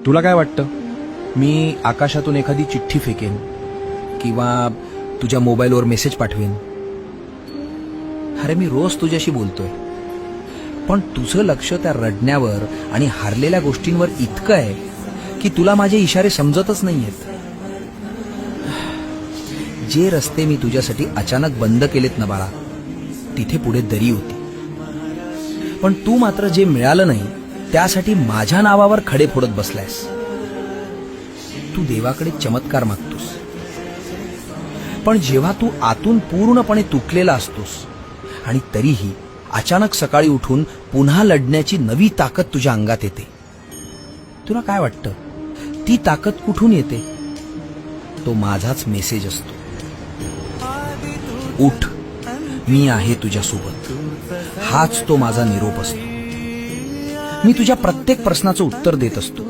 तुला काय वाटतं, मी आकाशातून एखादी चिठ्ठी फेकेन किंवा तुझ्या मोबाईलवर मेसेज पाठवेन? अरे मी रोज तुझ्याशी बोलतोय, पण तुझं लक्ष त्या रडण्यावर आणि हारलेल्या गोष्टींवर इतकं आहे की तुला माझे इशारे समजतच नाहीयेत. जे रस्ते मी तुझ्यासाठी अचानक बंद केलेत ना बाळा, तिथे पुढे दरी होती. पण तू मात्र जे मिळालं नाही त्यासाठी माझ्या नावावर खडे फोडत बसलायस. तू देवाकडे चमत्कार मागतोस, पण जेव्हा तू आतून पूर्णपणे तुटलेला असतोस आणि तरीही अचानक सकाळी उठून पुन्हा लढण्याची नवी ताकद तुझ्या अंगात येते, तुला काय वाटतं ती ताकद कुठून येते? तो माझाच मेसेज असतो. उठ, मी आहे तुझ्यासोबत. हाच तो माझा निरोप असतो. मी तुझ्या प्रत्येक प्रश्नाचं उत्तर देत असतो.